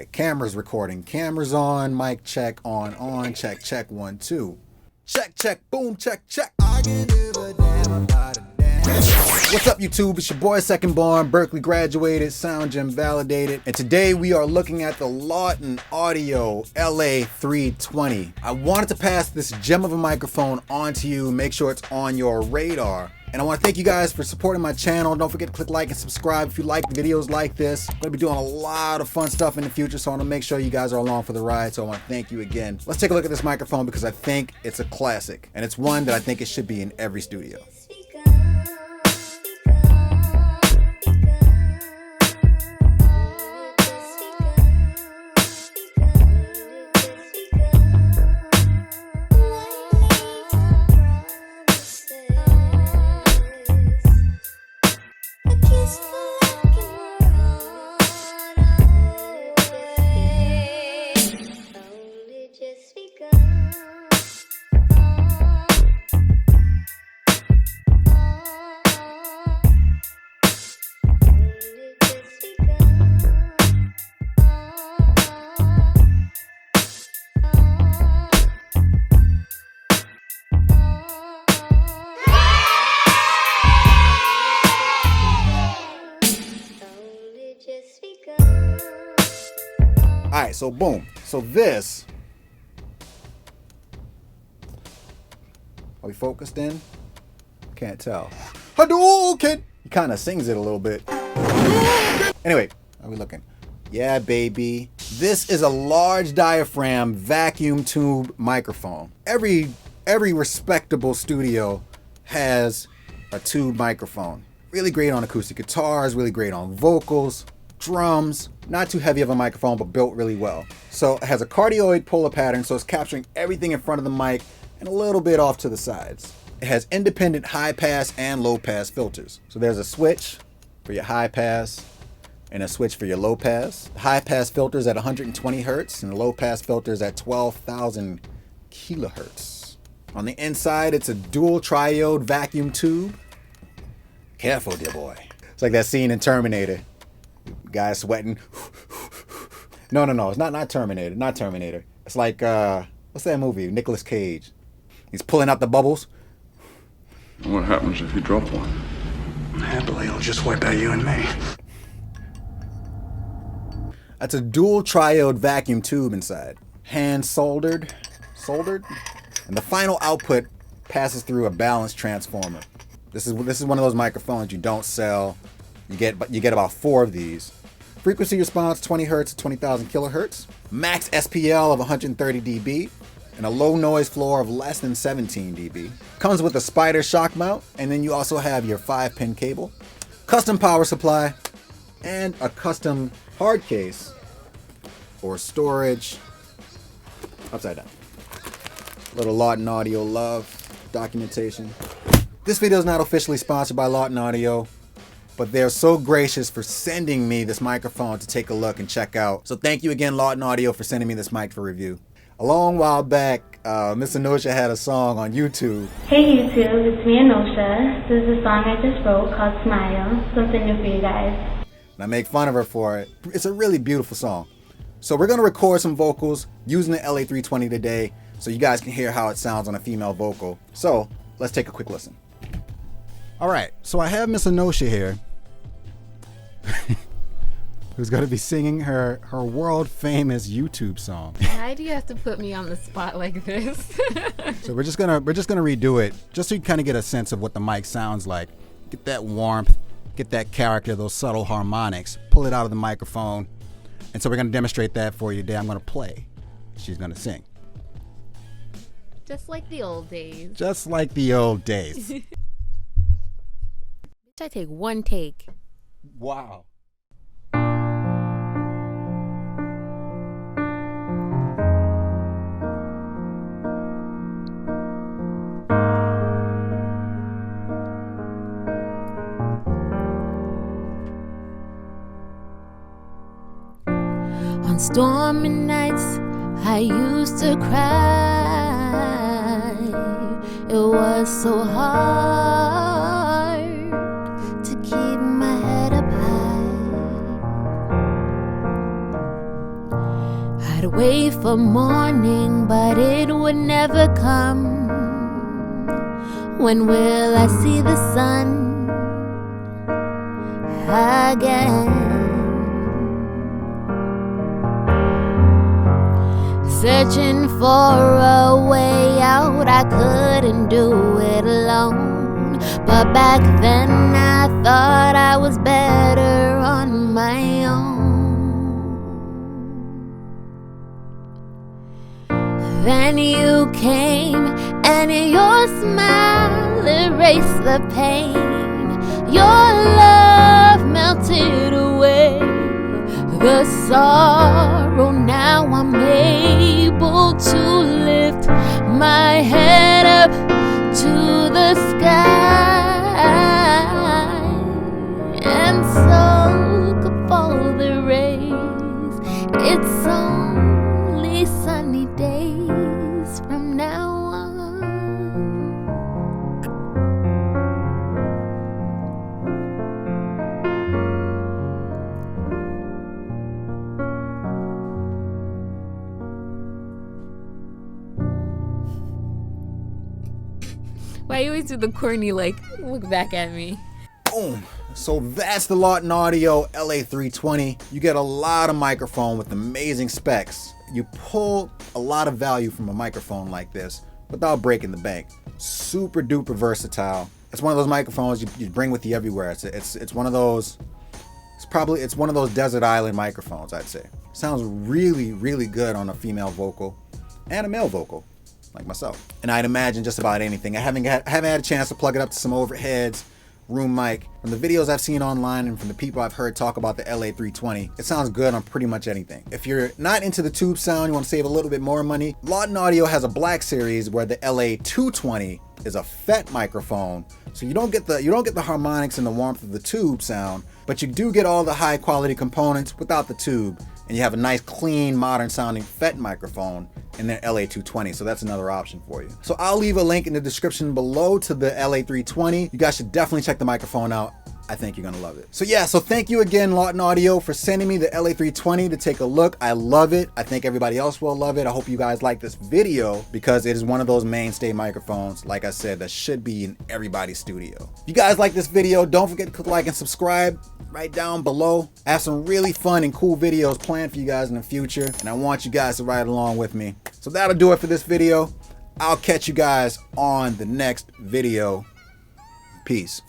Camera's recording. Camera's on. Mic check. On. Check, check. 1, 2. Check, check. Boom, check, check. I can give a damn about a damn. What's up, YouTube? It's your boy ZndBorn, Berkeley graduated, sound gym validated, and today we are looking at the Lauten Audio LA320. I wanted to pass this gem of a microphone on to you, make sure it's on your radar. And I want to thank you guys for supporting my channel. Don't forget to click like and subscribe if you like videos like this. I'm going to be doing a lot of fun stuff in the future, so I want to make sure you guys are along for the ride. So I want to thank you again. Let's take a look at this microphone because I think it's a classic. And it's one that I think it should be in every studio. Alright, so boom. So this, are we focused in? Can't tell. Hadouken! He kind of sings it a little bit. Anyway, are we looking? Yeah, baby. This is a large diaphragm vacuum tube microphone. Every respectable studio has a tube microphone. Really great on acoustic guitars, really great on vocals, drums. Not too heavy of a microphone, but built really well. So it has a cardioid polar pattern, so it's capturing everything in front of the mic and a little bit off to the sides. It has independent high pass and low pass filters. So there's a switch for your high pass and a switch for your low pass. The high pass filters at 120 hertz and the low pass filters at 12,000 kilohertz. On the inside, it's a dual triode vacuum tube. Careful, dear boy. It's like that scene in Terminator. Guy sweating. No, it's not Terminator. Not Terminator. It's like what's that movie? Nicolas Cage. He's pulling out the bubbles. What happens if you drop one? Happily, it'll just wipe out you and me. That's a dual triode vacuum tube inside. Hand soldered, and the final output passes through a balance transformer. This is one of those microphones you don't sell. You get about 4 of these. Frequency response 20 hertz to 20,000 kilohertz. Max SPL of 130 dB. And a low noise floor of less than 17 dB. Comes with a spider shock mount. And then you also have your 5-pin cable. Custom power supply. And a custom hard case for storage. Upside down. Little Lauten Audio love documentation. This video is not officially sponsored by Lauten Audio, but they're so gracious for sending me this microphone to take a look and check out. So thank you again, Lauten Audio, for sending me this mic for review. A long while back, Miss Anosha had a song on YouTube. Hey YouTube, it's me Anosha. This is a song I just wrote called Smile, something new for you guys. And I make fun of her for it. It's a really beautiful song. So we're gonna record some vocals using the LA320 today so you guys can hear how it sounds on a female vocal. So let's take a quick listen. All right, so I have Miss Anosha here, who's going to be singing her world famous YouTube song. Why do you have to put me on the spot like this? So we're just gonna redo it, just so you kind of get a sense of what the mic sounds like. Get that warmth, get that character, those subtle harmonics, pull it out of the microphone. And so we're gonna demonstrate that for you today. I'm gonna play, she's gonna sing. Just like the old days. Just like the old days. I take one take. Wow. On stormy nights, I used to cry. It was so hard to keep my head up high. I'd wait for morning, but it would never come. When will I see the sun again? Searching for a way out, I couldn't do it alone. But back then I thought I was better on my own. Then you came and your smile erased the pain. Your love melted away the sorrow. Now I'm able to lift my head up to the sky and soak up all the rays. It's only sunny days from now on. Why you always do the corny, like, look back at me? Boom. So that's the Lauten Audio LA320. You get a lot of microphone with amazing specs. You pull a lot of value from a microphone like this without breaking the bank. Super duper versatile. It's one of those microphones you bring with you everywhere. It's one of those. It's one of those desert island microphones, I'd say. Sounds really, really good on a female vocal and a male vocal, like myself. And I'd imagine just about anything. I haven't had a chance to plug it up to some overheads, room mic. From the videos I've seen online and from the people I've heard talk about the LA320, it sounds good on pretty much anything. If you're not into the tube sound, you want to save a little bit more money, Lauten Audio has a black series where the LA220 is a FET microphone. So you don't get the harmonics and the warmth of the tube sound, but you do get all the high quality components without the tube. And you have a nice, clean, modern sounding FET microphone in their LA220, so that's another option for you. So I'll leave a link in the description below to the LA320. You guys should definitely check the microphone out. I think you're gonna love it. So yeah, so thank you again, Lauten Audio, for sending me the LA320 to take a look. I love it. I think everybody else will love it. I hope you guys like this video because it is one of those mainstay microphones, like I said, that should be in everybody's studio. If you guys like this video, don't forget to click like and subscribe right down below. I have some really fun and cool videos planned for you guys in the future, and I want you guys to ride along with me. So that'll do it for this video. I'll catch you guys on the next video. Peace.